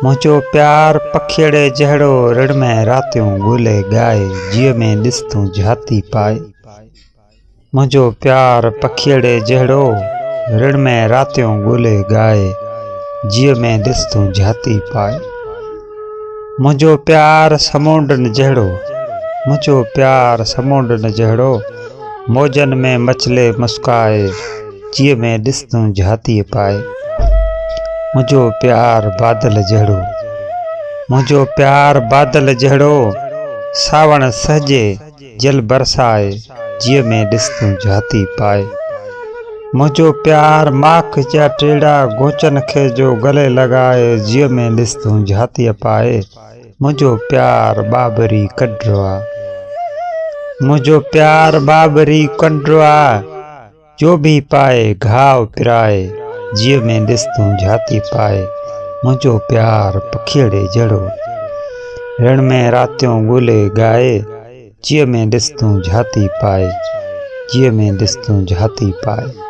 मुझो प्यार पखिड़े जहड़ो रण में रातियों ॻोल्हे गाए जीअ में ॾिस तूं झाती पाए। मुझो प्यार पखिड़े जहड़ो रण में रातियों ॻोल्हे गाए जीअ में ॾिस तूं झाती पाए। मुझो प्यार समुंडन जहड़ो मुझो प्यार समुंडन जहड़ो मौजन में मछले मुस्काए जीअ में ॾिस तूं झाती पाए। मुझो प्यार बादल जहड़ो मुझो प्यार बादल जहड़ो सावण सहजे जल बरसाए जीअ में ॾिस तूं झाती पाए। मुझो प्यार माख जा टेड़ा गोचन खे जो गले लगाए जीअ में ॾिस तूं झाती पाए। मुझो प्यार बाबरी कड्रो आ मुझो प्यार बाबरी कंड्रो आ जो भी पाए घाव पिराए जीअ में ॾिस तूं झाती पाए। मुझो प्यार पखिड़े जहड़ो रण में रातियों ॻोल्हे गाए जीअ में ॾिस तूं झाती पाए जीअ में ॾिस तूं झाती पाए।